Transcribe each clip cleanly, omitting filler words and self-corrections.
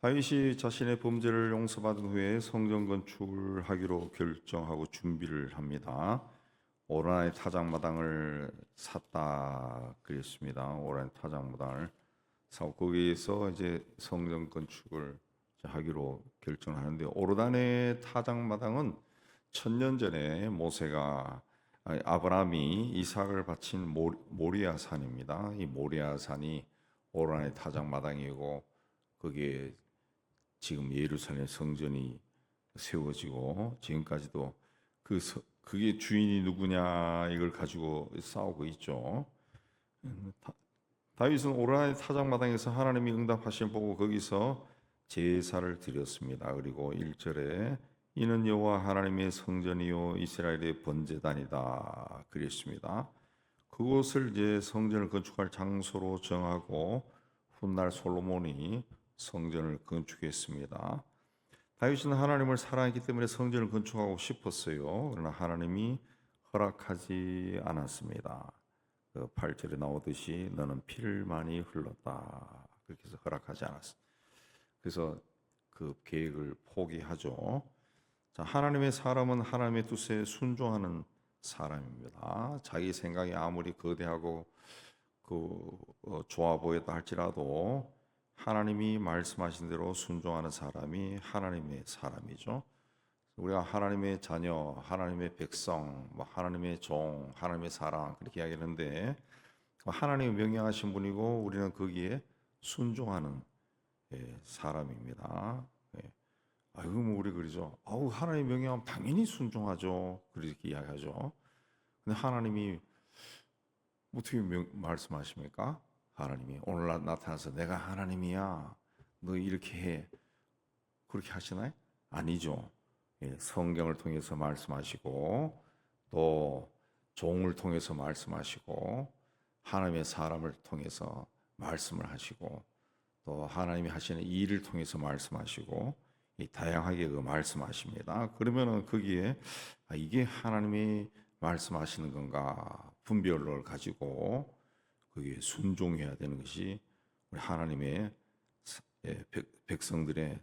다윗이 자신의 범죄를 용서받은 후에 성전 건축을 하기로 결정하고 준비를 합니다. 오라의 타작마당을 샀다 그랬습니다. 오라의 타작마당을 사고 거기에서 이제 성전 건축을 하기로 결정하는데, 오르단의 타작마당은 천년 전에 아브라함이 이삭을 바친 모리아 산입니다. 이 모리아 산이 오르단의 타작마당이고, 거기에 지금 예루살렘 성전이 세워지고 지금까지도 그게 주인이 누구냐 이걸 가지고 싸우고 있죠. 다윗은 오라의 타작마당에서 하나님이 응답하심 보고 거기서 제사를 드렸습니다. 그리고 1절에 이는 여호와 하나님의 성전이요 이스라엘의 번제단이다 그랬습니다. 그곳을 이제 성전을 건축할 장소로 정하고 훗날 솔로몬이 성전을 건축했습니다. 다윗은 하나님을 사랑했기 때문에 성전을 건축하고 싶었어요. 그러나 하나님이 허락하지 않았습니다. 8절에 나오듯이 너는 피를 많이 흘렀다. 그렇게 해서 허락하지 않았어. 그래서 그 계획을 포기하죠. 자, 하나님의 사람은 하나님의 뜻에 순종하는 사람입니다. 자기 생각이 아무리 거대하고 좋아 보였다 할지라도 하나님이 말씀하신 대로 순종하는 사람이 하나님의 사람이죠. 우리가 하나님의 자녀, 하나님의 백성, 하나님의 종, 하나님의 사랑 그렇게 이야기하는데, 하나님이 명령하신 분이고 우리는 거기에 순종하는 사람입니다. 아이고 우리 그러죠. 하나님 명령하면 당연히 순종하죠. 그렇게 이야기하죠. 근데 하나님이 어떻게 말씀하십니까? 하나님이 오늘 나타나서 내가 하나님이야, 너 이렇게 해, 그렇게 하시나요? 아니죠. 성경을 통해서 말씀하시고 또 종을 통해서 말씀하시고 하나님의 사람을 통해서 말씀을 하시고 또 하나님이 하시는 일을 통해서 말씀하시고 다양하게 말씀하십니다. 그러면은 거기에 이게 하나님이 말씀하시는 건가 분별을 가지고 거기에 순종해야 되는 것이 우리 하나님의 백성들의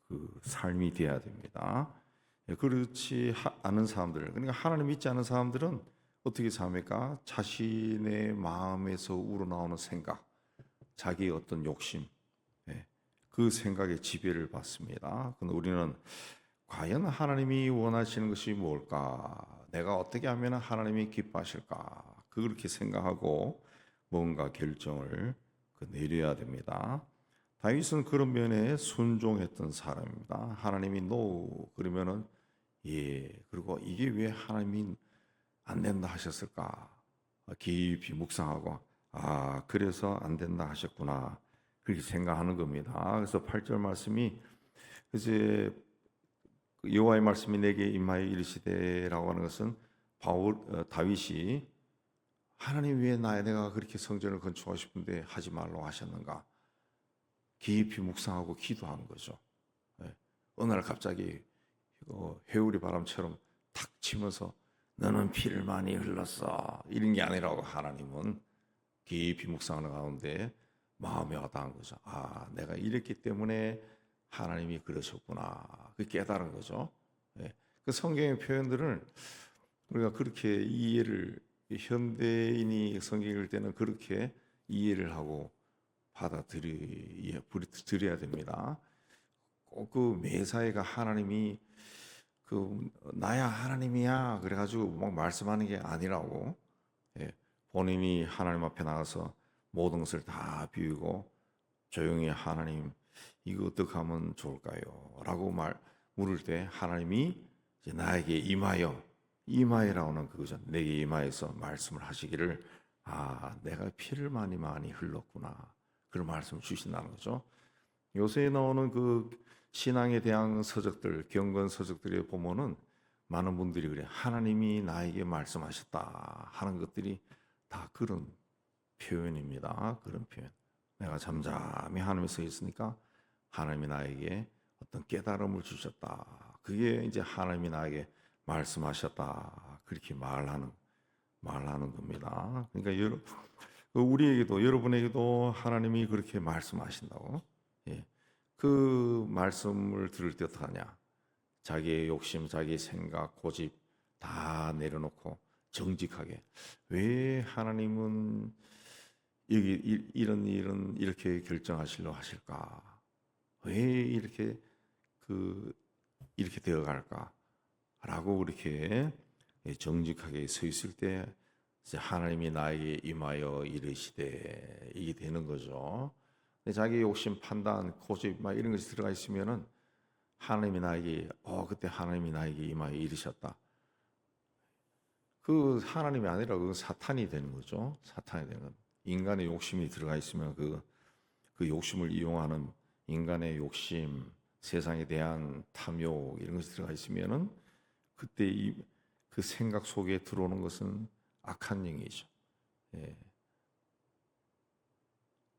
그 삶이 되어야 됩니다. 그렇지 않은 사람들, 그러니까 하나님 믿지 않은 사람들은 어떻게 삽니까? 자신의 마음에서 우러나오는 생각, 자기의 어떤 욕심, 그 생각에 지배를 받습니다. 그런데 우리는 과연 하나님이 원하시는 것이 뭘까? 내가 어떻게 하면 하나님이 기뻐하실까? 그렇게 생각하고 뭔가 결정을 내려야 됩니다. 다윗은 그런 면에 순종했던 사람입니다. 하나님이 노 그러면은 예, 그리고 이게 왜 하나님이 안 된다 하셨을까? 깊이 묵상하고 그래서 안 된다 하셨구나 그렇게 생각하는 겁니다. 그래서 8절 말씀이 이제 여호와의 말씀이 내게 임하여 이르시되라고 하는 것은 다윗이 하나님 왜 내가 그렇게 성전을 건축하고 싶은데 하지 말라고 하셨는가? 깊이 묵상하고 기도하는 거죠. 어느 날 갑자기 회오리 바람처럼 탁 치면서 너는 피를 많이 흘렀어 이런 게 아니라고, 하나님은 깊이 묵상하는 가운데 마음에 와닿은 거죠. 내가 이랬기 때문에 하나님이 그러셨구나. 그 깨달은 거죠. 그 성경의 표현들을 우리가 그렇게 이해를, 현대인이 성경 읽을 때는 그렇게 이해를 하고 받아들여야 됩니다. 꼭 그 매사에가 하나님이 나야 하나님이야 그래가지고 막 말씀하는 게 아니라고, 본인이 하나님 앞에 나가서 모든 것을 다 비우고 조용히 하나님 이거 어떻게 하면 좋을까요? 라고 물을 때 하나님이 이제 나에게 임하여라고는 그거죠. 내게 임하여서 말씀을 하시기를 내가 피를 많이 흘렀구나 그런 말씀을 주신다는 거죠. 요새 나오는 그 신앙에 대한 서적들, 경건 서적들에 보면은 많은 분들이 그래 하나님이 나에게 말씀하셨다 하는 것들이 다 그런 표현입니다. 그런 표현. 내가 잠잠히 하나님에 서 있으니까 하나님이 나에게 어떤 깨달음을 주셨다. 그게 이제 하나님이 나에게 말씀하셨다. 그렇게 말하는 겁니다. 그러니까 우리에게도, 여러분에게도 하나님이 그렇게 말씀하신다고. 그 말씀을 들을 때 어떡하냐? 자기의 욕심, 자기의 생각, 고집 다 내려놓고 정직하게, 왜 하나님은 여기 이런 이렇게 결정하시려 하실까? 왜 이렇게 되어갈까?라고 그렇게 정직하게 서 있을 때 이제 하나님이 나에게 임하여 이르시되, 이게 되는 거죠. 근데 자기 욕심, 판단, 고집 막 이런 것이 들어가 있으면은 하나님이 나에게 그때 하나님이 나에게 임하여 이르셨다. 그 하나님이 아니라 그 사탄이 되는 거죠. 사탄이 되는 건. 인간의 욕심이 들어가 있으면 그 욕심을 이용하는 인간의 욕심, 세상에 대한 탐욕 이런 것이 들어가 있으면은 그때 그 생각 속에 들어오는 것은 악한 영이죠. 예.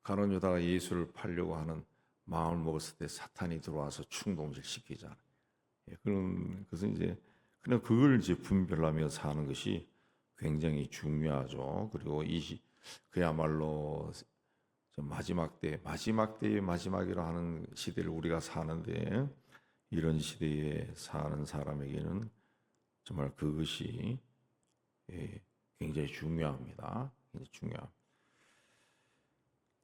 가룟 유다가 예수를 팔려고 하는 마음을 먹었을 때 사탄이 들어와서 충동질 시키잖아요. 예. 그런 것은 이제 그냥 그걸 이제 분별하며 사는 것이 굉장히 중요하죠. 그리고 그야말로 마지막 때의 마지막이라 하는 시대를 우리가 사는데, 이런 시대에 사는 사람에게는 정말 그것이 굉장히 중요합니다. 굉장히 중요합니다.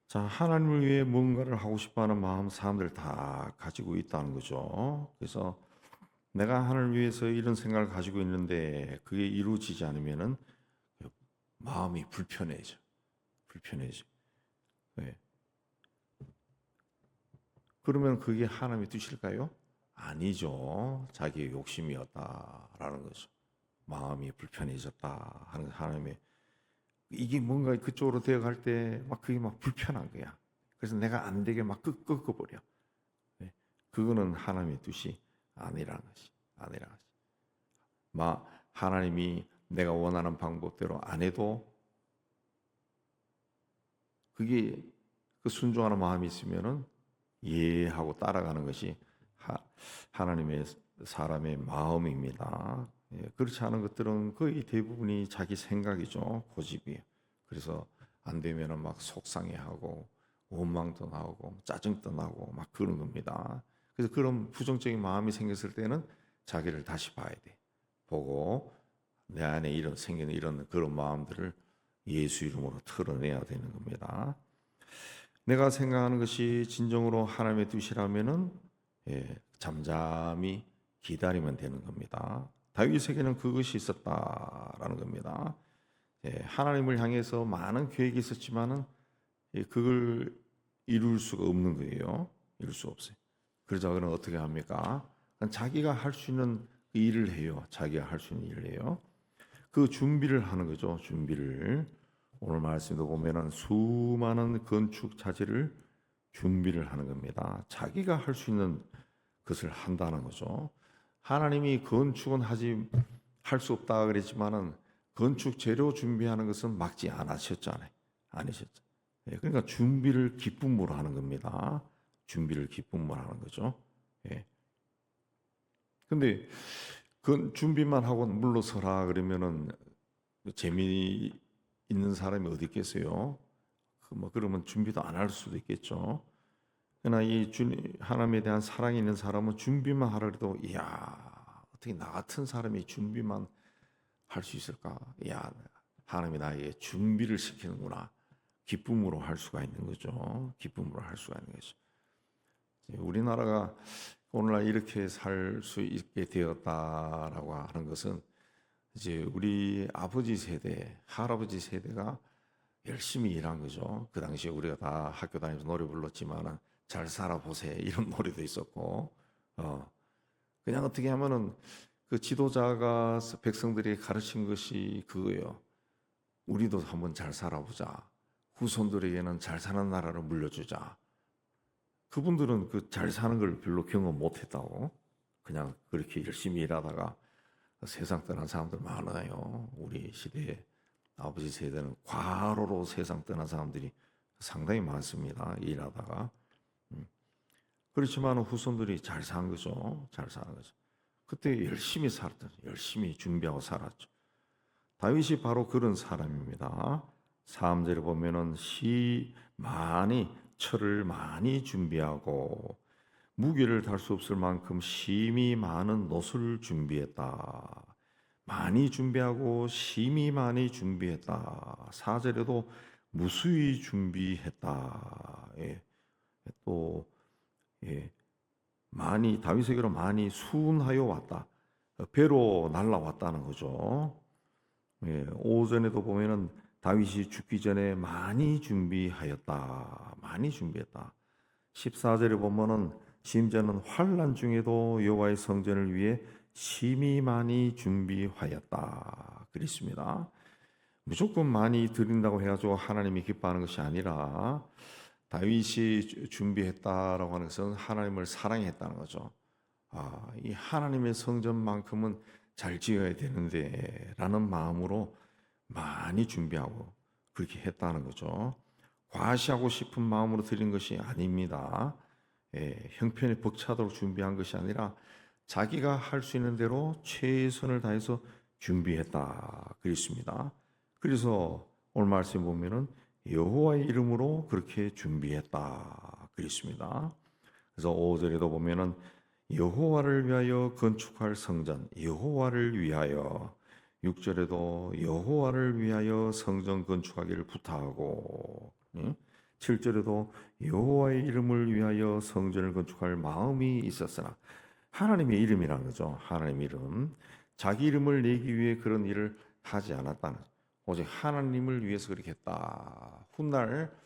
자, 하나님을 위해 뭔가를 하고 싶어하는 마음 사람들 다 가지고 있다는 거죠. 그래서 내가 하나님을 위해서 이런 생각을 가지고 있는데 그게 이루어지지 않으면은 마음이 불편해져. 네. 그러면 그게 하나님의 뜻일까요? 아니죠. 자기의 욕심이었다라는 거죠. 마음이 불편해졌다 하는 하나님의, 이게 뭔가 그쪽으로 되어갈 때 막 그게 막 불편한 거야. 그래서 내가 안 되게 막 꺾어버려. 네. 그거는 하나님의 뜻이 아니라는 것이. 하나님이 내가 원하는 방법대로 안 해도 그게 그 순종하는 마음이 있으면은 하고 따라가는 것이 하나님의 사람의 마음입니다. 그렇지 않은 것들은 거의 대부분이 자기 생각이죠. 고집이에요. 그래서 안 되면은 막 속상해하고 원망도 나오고 짜증도 나고 막 그런 겁니다. 그래서 그런 부정적인 마음이 생겼을 때는 자기를 다시 봐야 돼. 보고 내 안에 생기는 이런 그런 마음들을 예수 이름으로 털어내야 되는 겁니다. 내가 생각하는 것이 진정으로 하나님의 뜻이라면은 잠잠히 기다리면 되는 겁니다. 다윗에게는 그것이 있었다라는 겁니다. 하나님을 향해서 많은 계획이 있었지만은 그걸 이룰 수가 없는 거예요. 이룰 수 없어요. 그러자 그는 어떻게 합니까? 자기가 할 수 있는 일을 해요. 자기가 할 수 있는 일을 해요. 그 준비를 하는 거죠. 준비를. 오늘 말씀도 보면은 수많은 건축 자재를 준비를 하는 겁니다. 자기가 할 수 있는 것을 한다는 거죠. 하나님이 건축은 할 수 없다 그랬지만은 건축 재료 준비하는 것은 막지 않으셨잖아요. 아니셨죠. 그러니까 준비를 기쁨으로 하는 겁니다. 준비를 기쁨으로 하는 거죠. 근데 그 준비만 하고 물러서라 그러면은 재미있는 사람이 어디 있겠어요? 그러면 준비도 안 할 수도 있겠죠. 그러나 하나님에 대한 사랑이 있는 사람은 준비만 하라 해도 어떻게 나 같은 사람이 준비만 할 수 있을까? 하나님이 나에게 준비를 시키는구나. 기쁨으로 할 수가 있는 거죠. 기쁨으로 할 수가 있는 거죠. 우리나라가 오늘날 이렇게 살 수 있게 되었다라고 하는 것은 이제 우리 아버지 세대, 할아버지 세대가 열심히 일한 거죠. 그 당시에 우리가 다 학교 다니면서 노래 불렀지만은 잘 살아보세 이런 노래도 있었고, 그냥 어떻게 하면은 그 지도자가 백성들이 가르친 것이 그거예요. 우리도 한번 잘 살아보자. 후손들에게는 잘 사는 나라를 물려주자. 그분들은 그 잘 사는 걸 별로 경험 못했다고. 그냥 그렇게 열심히 일하다가 세상 떠난 사람들 많아요. 우리 시대에 아버지 세대는 과로로 세상 떠난 사람들이 상당히 많습니다. 일하다가. 그렇지만 후손들이 잘 산 거죠. 잘 사는 거죠. 그때 열심히 살았죠. 열심히 준비하고 살았죠. 다윗이 바로 그런 사람입니다. 3절에 보면은 철을 많이 준비하고 무게를 달 수 없을 만큼 심히 많은 놋을 준비했다. 많이 준비하고 심히 많이 준비했다. 4절에도 무수히 준비했다. 예. 또 예. 많이 다윗에게로 많이 수운하여 왔다. 배로 날라왔다는 거죠. 예. 5절에도 보면은 다윗이 죽기 전에 많이 준비하였다. 많이 준비했다. 14절에 보면은 심지어는 환난 중에도 여호와의 성전을 위해 심히 많이 준비하였다. 그랬습니다. 무조건 많이 드린다고 해가지고 하나님이 기뻐하는 것이 아니라 다윗이 준비했다라고 하는 것은 하나님을 사랑했다는 거죠. 이 하나님의 성전만큼은 잘 지어야 되는데 라는 마음으로 많이 준비하고 그렇게 했다는 거죠. 과시하고 싶은 마음으로 드린 것이 아닙니다. 형편이 벅차도록 준비한 것이 아니라 자기가 할 수 있는 대로 최선을 다해서 준비했다 그랬습니다. 그래서 오늘 말씀 보면은 여호와의 이름으로 그렇게 준비했다 그랬습니다. 그래서 5절에도 보면은 여호와를 위하여 건축할 성전, 여호와를 위하여. 6절에도 여호와를 위하여 성전 건축하기를 부탁하고, 7절에도 여호와의 이름을 위하여 성전을 건축할 마음이 있었으나, 하나님의 이름이라는 거죠. 하나님 이름. 자기 이름을 내기 위해 그런 일을 하지 않았다는 거죠. 오직 하나님을 위해서 그렇게 했다. 훗날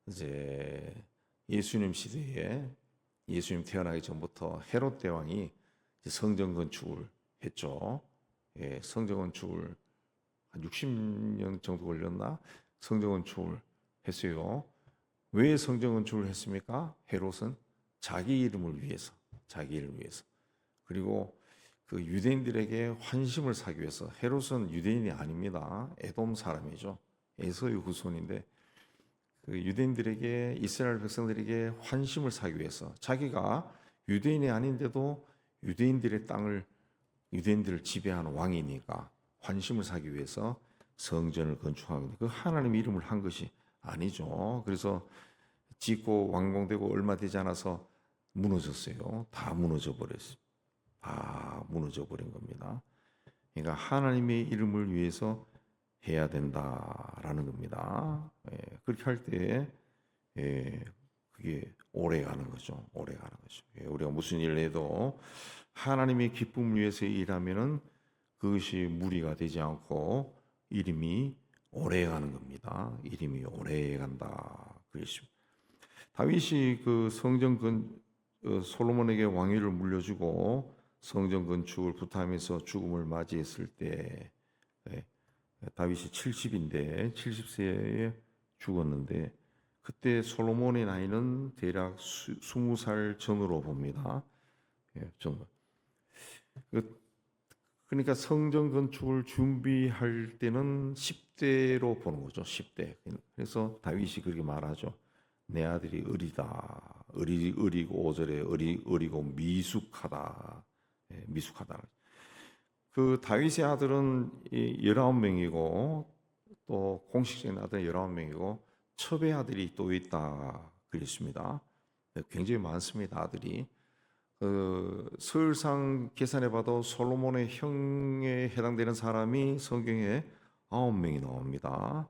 이제 예수님 시대에 예수님 태어나기 전부터 헤롯 대왕이 성전 건축을 했죠. 성전 건축을 한 60년 정도 걸렸나? 성전 건축을 했어요. 왜 성전 건축을 했습니까? 헤롯은 자기 이름을 위해서, 자기 이름을 위해서. 그리고 그 유대인들에게 환심을 사기 위해서. 헤롯은 유대인이 아닙니다. 에돔 사람이죠. 에서의 후손인데 그 유대인들에게, 이스라엘 백성들에게 환심을 사기 위해서 자기가 유대인이 아닌데도 유대인들의 땅을, 유대인들을 지배하는 왕이니까 환심을 사기 위해서 성전을 건축하고, 그 하나님 이름을 한 것이 아니죠. 그래서 짓고 완공되고 얼마 되지 않아서 무너졌어요. 다 무너져 버렸어요. 다 무너져 버린 겁니다. 그러니까 하나님의 이름을 위해서 해야 된다라는 겁니다. 그렇게 할 때 그게 오래 가는 거죠. 오래 가는 거죠. 우리가 무슨 일을 해도 하나님의 기쁨을 위해서 일하면은 그것이 무리가 되지 않고 이름이 오래 가는 겁니다. 이름이 오래 간다. 그랬습니다. 다윗이 그 솔로몬에게 왕위를 물려주고 성전 건축을 부탁하면서 죽음을 맞이했을 때, 다윗이 70인데 70세에 죽었는데, 그때 솔로몬의 나이는 대략 20살 전으로 봅니다. 그러니까 성전 건축을 준비할 때는 10대로 보는 거죠. 10대. 그래서 다윗이 그렇게 말하죠. 내 아들이 어리다. 어리고 5절에 어리고 미숙하다. 미숙하다. 그 다윗의 아들은 19명이고 또 공식적인 아들은 19명이고 첩의 아들이 또 있다 그랬습니다. 굉장히 많습니다. 아들이. 서울상 계산해 봐도 솔로몬의 형에 해당되는 사람이 성경에 9명이 나옵니다.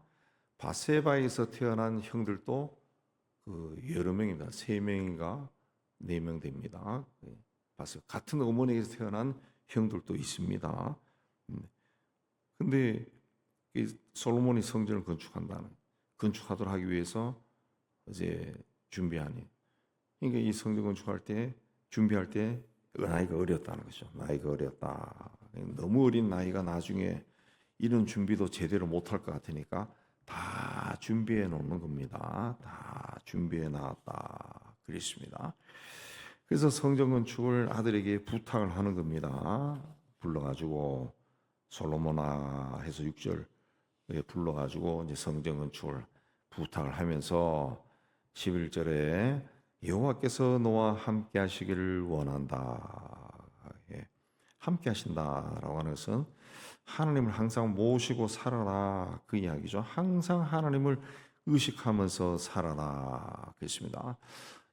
바세바에서 태어난 형들도 여러 명입니다. 3명인가 4명 됩니다. 같은 어머니에서 태어난 형들도 있습니다. 근데 솔로몬이 성전을 건축하도록 하기 위해서 이제 준비하니, 그러니까 이 성전 건축할 때, 준비할 때 나이가 어렸다는 거죠. 나이가 어렸다. 너무 어린 나이가 나중에 이런 준비도 제대로 못할 것 같으니까 다 준비해 놓는 겁니다. 다 준비해 놨다 그랬습니다. 그래서 성전 건축을 아들에게 부탁을 하는 겁니다. 불러가지고 솔로몬아 해서 6절에 불러가지고 이제 성전 건축을 부탁을 하면서 11절에 여호와께서 너와 함께 하시기를 원한다. 함께 하신다라고 하는 것은 하나님을 항상 모시고 살아라 그 이야기죠. 항상 하나님을 의식하면서 살아라 그랬습니다.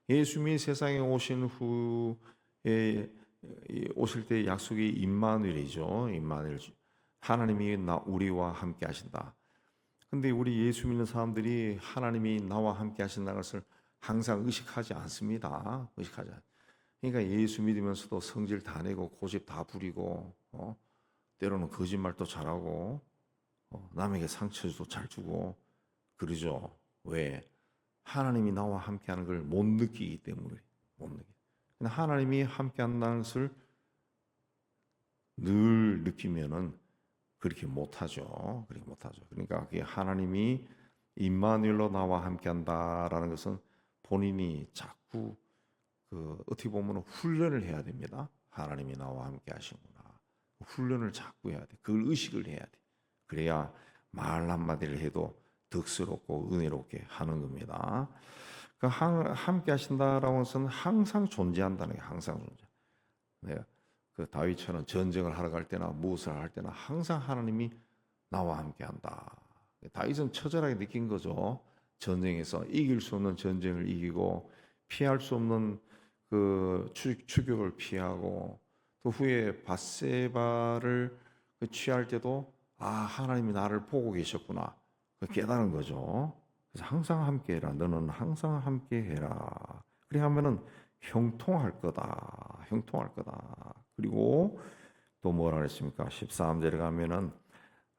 예수님이 세상에 오신 후에 오실 때 약속이 임마누엘이죠. 임마누엘. 하나님이 우리와 함께 하신다. 근데 우리 예수 믿는 사람들이 하나님이 나와 함께 하신다는 것을 항상 의식하지 않습니다. 의식하지 않. 그러니까 예수 믿으면서도 성질 다 내고 고집 다 부리고 때로는 거짓말도 잘하고 남에게 상처도 잘 주고 그러죠. 왜? 하나님이 나와 함께하는 걸 못 느끼기 때문에 못 느끼. 하나님이 함께한다는 것을 늘 느끼면은 그렇게 못하죠. 그렇게 못하죠. 그러니까 그게 하나님이 임마누엘로 나와 함께한다라는 것은 본인이 자꾸 어떻게 보면 훈련을 해야 됩니다. 하나님이 나와 함께 하시구나. 훈련을 자꾸 해야 돼. 그걸 의식을 해야 돼. 그래야 말 한마디를 해도 덕스럽고 은혜롭게 하는 겁니다. 함께 하신다라는 것은 항상 존재한다는 게 항상 존재. 내가 다윗처럼 전쟁을 하러 갈 때나 무엇을 할 때나 항상 하나님이 나와 함께한다. 다윗은 처절하게 느낀 거죠. 전쟁에서 이길 수 없는 전쟁을 이기고 피할 수 없는 그 추격을 피하고 또 후에 밧세바를 취할 때도 하나님이 나를 보고 계셨구나 깨달은 거죠. 그래서 항상 함께해라. 너는 항상 함께해라. 그래 하면은 형통할 거다. 형통할 거다. 그리고 또 뭐라 그랬습니까? 13절에 가면은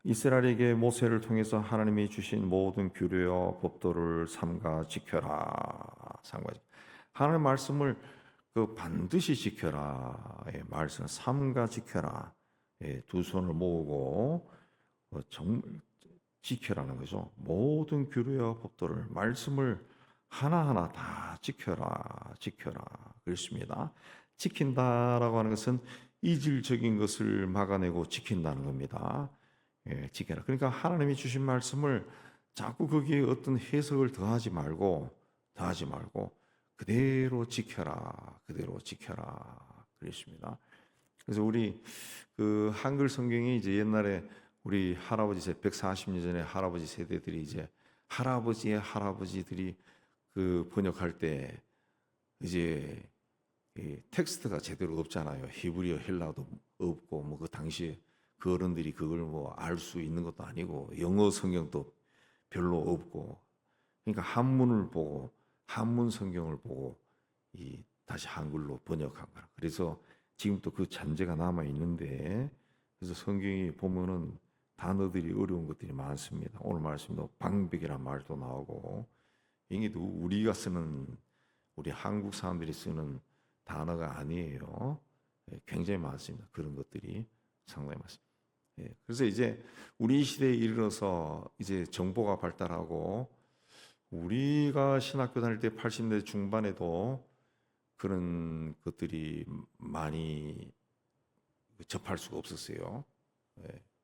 이스라엘에게 모세를 통해서 하나님이 주신 모든 규례와 법도를 삼가 지켜라. 하나님의 말씀을 반드시 지켜라. 말씀을 삼가 지켜라. 두 손을 모으고 지켜라는 거죠. 모든 규례와 법도를 말씀을 하나하나 다 지켜라. 그렇습니다. 지킨다라고 하는 것은 이질적인 것을 막아내고 지킨다는 겁니다. 지켜라. 그러니까 하나님이 주신 말씀을 자꾸 거기에 어떤 해석을 더하지 말고 그대로 지켜라. 그랬습니다. 그래서 우리 한글 성경이 이제 옛날에 우리 할아버지 140년 전에 할아버지 세대들이 이제 할아버지들이 번역할 때 이제 텍스트가 제대로 없잖아요. 히브리어 헬라도 없고 뭐 그 당시에 그 어른들이 그걸 뭐 알 수 있는 것도 아니고 영어 성경도 별로 없고 그러니까 한문 성경을 보고 다시 한글로 번역한 거라. 그래서 지금도 그 잔재가 남아 있는데 그래서 성경이 보면은 단어들이 어려운 것들이 많습니다. 오늘 말씀도 방백이란 말도 나오고 이게 우리가 쓰는 우리 한국 사람들이 쓰는 단어가 아니에요. 굉장히 많습니다. 그런 것들이 상당히 많습니다. 그래서 이제 우리 시대에 이르러서 이제 정보가 발달하고 우리가 신학교 다닐 때 80년대 중반에도 그런 것들이 많이 접할 수가 없었어요.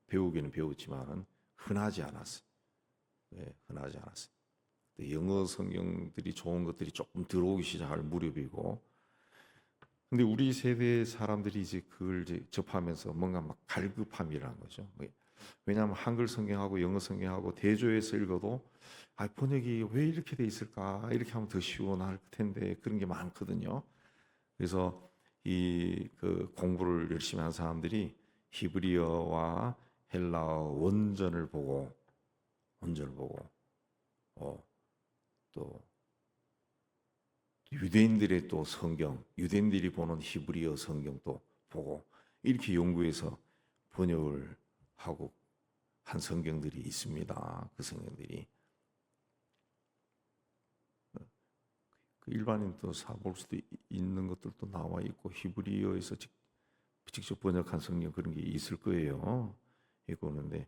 배우기는 배웠지만 흔하지 않았어요. 흔하지 않았어요. 영어 성경들이 좋은 것들이 조금 들어오기 시작할 무렵이고 근데 우리 세대 사람들이 이제 그걸 이제 접하면서 뭔가 막 갈급함이라는 거죠. 왜냐하면 한글 성경하고 영어 성경하고 대조해서 읽어도 번역이 왜 이렇게 돼 있을까? 이렇게 하면 더 시원할 텐데 그런 게 많거든요. 그래서 공부를 열심히 한 사람들이 히브리어와 헬라어 원전을 보고 또 유대인들의 또 성경, 유대인들이 보는 히브리어 성경도 보고 이렇게 연구해서 번역을 하고 한 성경들이 있습니다. 그 성경들이 일반인도 사볼 수도 있는 것들도 나와 있고 히브리어에서 직접 번역한 성경 그런 게 있을 거예요. 이거는데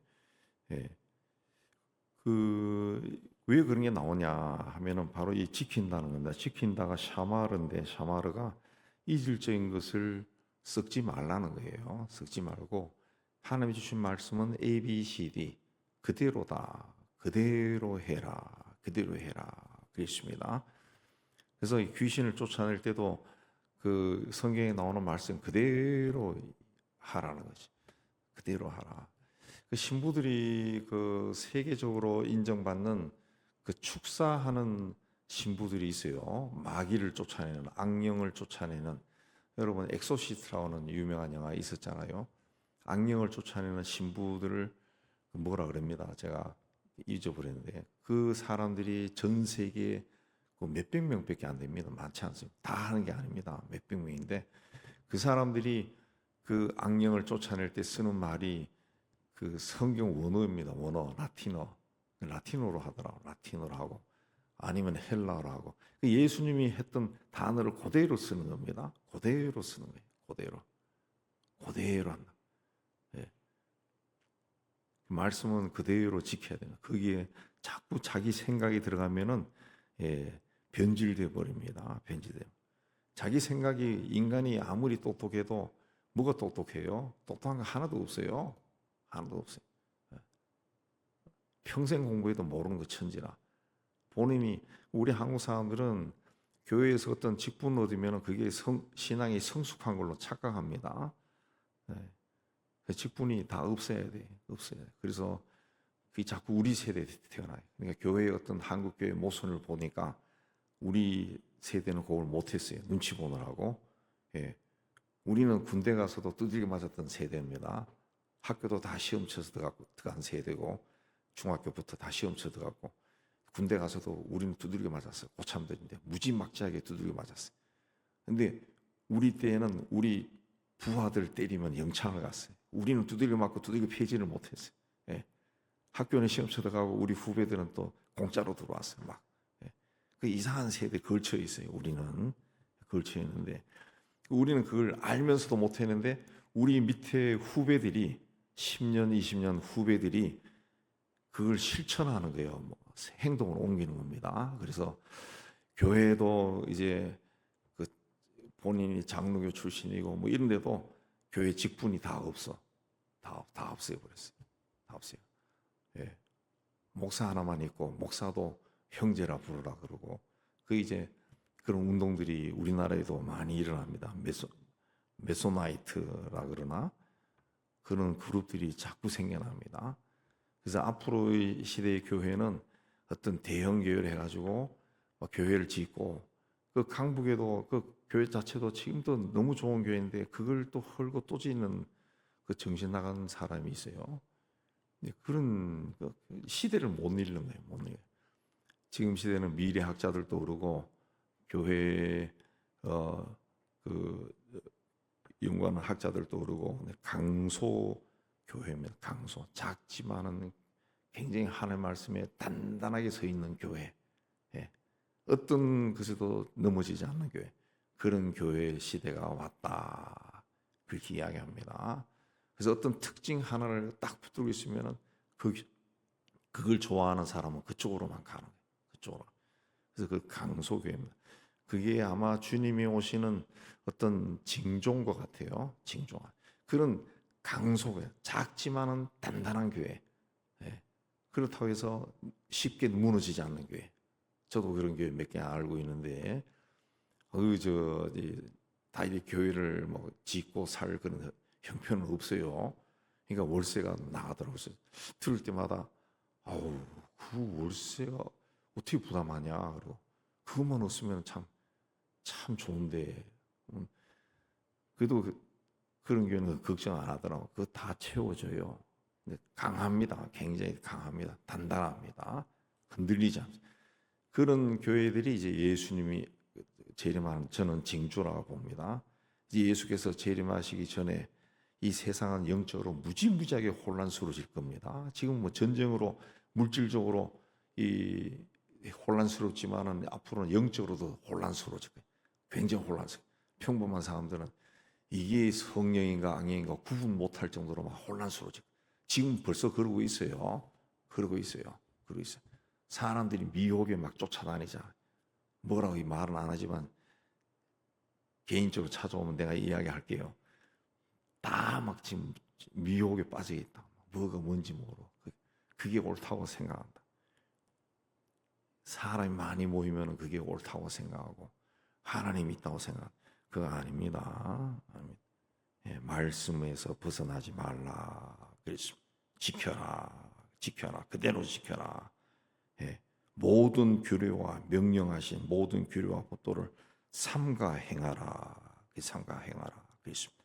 왜 그런 게 나오냐 하면은 바로 이 지킨다는 겁니다. 지킨다가 샤마르인데 샤마르가 이질적인 것을 섞지 말라는 거예요. 섞지 말고 하나님이 주신 말씀은 A, B, C, D 그대로다. 그대로 해라. 그랬습니다. 그래서 귀신을 쫓아낼 때도 그 성경에 나오는 말씀 그대로 하라는 거지. 그대로 하라. 그 신부들이 그 세계적으로 인정받는 그 축사하는 신부들이 있어요. 마귀를 쫓아내는, 악령을 쫓아내는. 여러분 엑소시스트라는 유명한 영화 있었잖아요. 악령을 쫓아내는 신부들을 뭐라 그럽니다. 제가 잊어버렸는데 그 사람들이 전 세계에 몇백 명밖에 안 됩니다. 많지 않습니다. 다 하는 게 아닙니다. 몇백 명인데 그 사람들이 그 악령을 쫓아낼 때 쓰는 말이 그 성경 원어입니다. 원어, 라틴어로 하더라고. 라틴어로 하고 아니면 헬라어로 하고 예수님이 했던 단어를 그대로 쓰는 겁니다. 그대로 쓰는 거예요. 그대로 한다. 예. 말씀은 그대로 지켜야 되는. 거기에 자꾸 자기 생각이 들어가면은 변질돼 버립니다. 변질돼. 자기 생각이 인간이 아무리 똑똑해도 뭐가 똑똑해요? 똑똑한 거 하나도 없어요. 하나도 없어요. 평생 공부해도 모르는 거 천지라. 본인이 우리 한국 사람들은 교회에서 어떤 직분 얻으면 그게 신앙이 성숙한 걸로 착각합니다. 그 직분이 다 없어야 돼. 없어야 돼. 그래서 그게 자꾸 우리 세대에 태어나요. 그러니까 교회의 어떤 한국 교회 모순을 보니까 우리 세대는 그걸 못했어요. 눈치 보느라고. 우리는 군대 가서도 두들겨 맞았던 세대입니다. 학교도 다 시험 쳐서 들어간 세대고 중학교부터 다 시험 쳐 들어갔고 군대 가서도 우리는 두들겨 맞았어요. 고참들인데 무지막지하게 두들겨 맞았어요. 근데 우리 때에는 우리 부하들 때리면 영창을 갔어요. 우리는 두들겨 맞고 두들겨 패지를 못했어요. 학교는 시험 쳐 들어가고 우리 후배들은 또 공짜로 들어왔어요. 막. 그 이상한 세대에 걸쳐 있어요. 우리는 걸쳐 있는데 우리는 그걸 알면서도 못했는데 우리 밑에 후배들이 10년, 20년 후배들이 그걸 실천하는 거예요. 뭐 행동을 옮기는 겁니다. 그래서 교회도 이제 그 본인이 장로교 출신이고 뭐 이런데도 교회 직분이 다 없어. 다 없애버렸어요. 다 없어요. 목사 하나만 있고 목사도 형제라 부르라 그러고 그 이제 그런 운동들이 우리나라에도 많이 일어납니다. 메소나이트라 그러나 그런 그룹들이 자꾸 생겨납니다. 그래서 앞으로의 시대의 교회는 어떤 대형 교회를 해가지고 교회를 짓고 그 강북에도 그 교회 자체도 지금도 너무 좋은 교회인데 그걸 또 헐고 또 짓는 그 정신 나간 사람이 있어요. 그런 시대를 못 읽는 거예요. 못 읽어요. 지금 시대는 미래학자들도 그러고 교회 그 연구하는 학자들도 그러고 강소 교회입니다. 강소 작지만은 굉장히 하나님의 말씀에 단단하게 서 있는 교회. 어떤 것에도 넘어지지 않는 교회. 그런 교회 시대가 왔다. 그렇게 이야기합니다. 그래서 어떤 특징 하나를 딱 붙들고 있으면은 그걸 좋아하는 사람은 그쪽으로만 가는 거예요. 그쪽으로. 그래서 그 강소교회입니다. 그게 아마 주님이 오시는 어떤 징조인 것 같아요. 징조. 그런 강소교회, 작지만은 단단한 교회. 그렇다고 해서 쉽게 무너지지 않는 교회. 저도 그런 교회 몇 개 알고 있는데, 다이리 교회를 뭐 짓고 살 그런 형편은 없어요. 그러니까 월세가 나가더라고요. 들을 때마다, 그 월세가 어떻게 부담하냐. 그리고 그것만 없으면 참 좋은데. 그래도 그런 교회는 걱정 안 하더라고. 그거 다 채워져요. 강합니다. 굉장히 강합니다. 단단합니다. 흔들리지 않습니다. 그런 교회들이 이제 예수님이 재림하는 저는 징조라고 봅니다. 이제 예수께서 재림하시기 전에 이 세상은 영적으로 무지무지하게 혼란스러워질 겁니다. 지금 뭐 전쟁으로 물질적으로 이 혼란스럽지만은 앞으로는 영적으로도 혼란스러워질 거예요. 굉장히 혼란스러워. 평범한 사람들은 이게 성령인가 악령인가 구분 못할 정도로 막 혼란스러워질 거예요. 지금 벌써 그러고 있어요. 그러고 있어요. 사람들이 미혹에 막 쫓아다니자. 뭐라고 이 말은 안 하지만 개인적으로 찾아오면 내가 이야기할게요. 다 막 지금 미혹에 빠져 있다. 뭐가 뭔지 모르고 그게 옳다고 생각한다. 사람이 많이 모이면 그게 옳다고 생각하고 하나님이 있다고 생각한다. 그거 아닙니다. 말씀에서 벗어나지 말라. 그래서 지켜라. 그대로 지켜라. 모든 규례와 명령하신 모든 규례와 법도를 삼가 행하라. 삼가 행하라. 그렇습니다.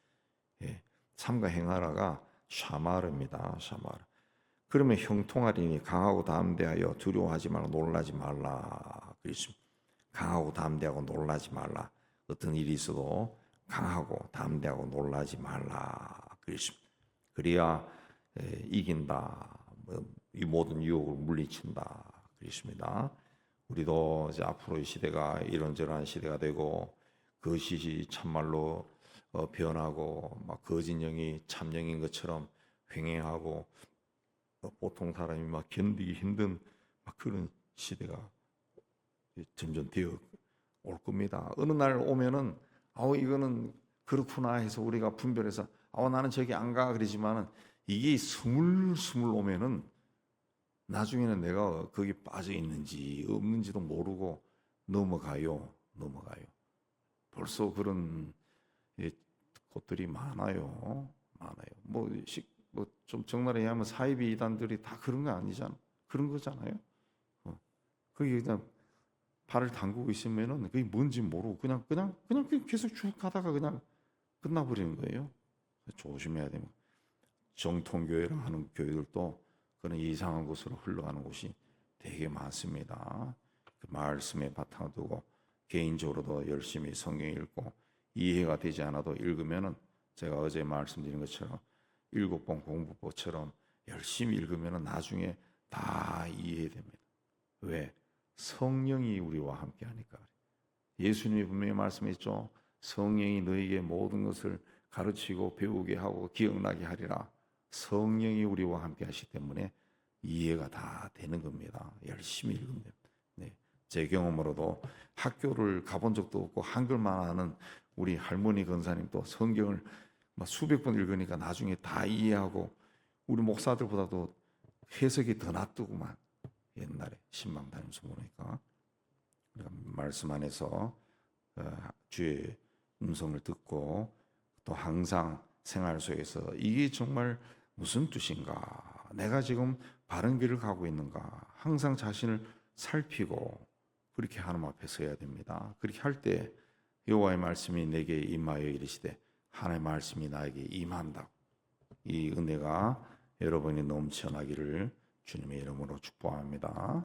예, 삼가 행하라가 샤마르입니다. 샤마르. 그러면 형통하리니 강하고 담대하여 두려워하지 말고 놀라지 말라. 그렇습니다. 강하고 담대하고 놀라지 말라. 어떤 일이 있어도 강하고 담대하고 놀라지 말라. 그렇습니다. 그래야 이긴다. 이 모든 유혹을 물리친다. 그렇습니다. 우리도 이제 앞으로 이 시대가 이런저런 시대가 되고 거짓이 참말로 변하고 막 거짓 영이 참 영인 것처럼 횡행하고 보통 사람이 막 견디기 힘든 막 그런 시대가 점점 되어 올 겁니다. 어느 날 오면은 이거는 그렇구나 해서 우리가 분별해서 나는 저기 안 가 그러지만은 이게 스물스물 오면은 나중에는 내가 거기 빠져 있는지 없는지도 모르고 넘어가요. 벌써 그런 곳들이 많아요. 뭐 좀 적나라히 하면 사이비 이단들이 다 그런 거 아니잖아. 그런 거잖아요. 거기 그냥 발을 담그고 있으면은 그게 뭔지 모르고 그냥 계속 쭉 가다가 그냥 끝나버리는 거예요. 조심해야 됩니다. 정통교회라 하는 교회들도 그런 이상한 곳으로 흘러가는 곳이 되게 많습니다. 그 말씀에 바탕을 두고 개인적으로도 열심히 성경 읽고 이해가 되지 않아도 읽으면은 제가 어제 말씀드린 것처럼 7번 공부법처럼 열심히 읽으면은 나중에 다 이해됩니다. 왜? 성령이 우리와 함께 하니까. 예수님이 분명히 말씀했죠. 성령이 너에게 모든 것을 가르치고 배우게 하고 기억나게 하리라. 성령이 우리와 함께 하시기 때문에 이해가 다 되는 겁니다. 열심히 읽으면 됩니다. 네. 제 경험으로도 학교를 가본 적도 없고 한글만 하는 우리 할머니 권사님도 성경을 막 수백 번 읽으니까 나중에 다 이해하고 우리 목사들보다도 해석이 더 낫더구만. 옛날에 신방 다니면서 보니까 말씀 안에서 주의 음성을 듣고 또 항상 생활 속에서 이게 정말 무슨 뜻인가? 내가 지금 바른 길을 가고 있는가? 항상 자신을 살피고 그렇게 하나님 앞에 서야 됩니다. 그렇게 할 때 여호와의 말씀이 내게 임하여 이르시되 하나님의 말씀이 나에게 임한다. 이 은혜가 여러분이 넘쳐나기를 주님의 이름으로 축복합니다.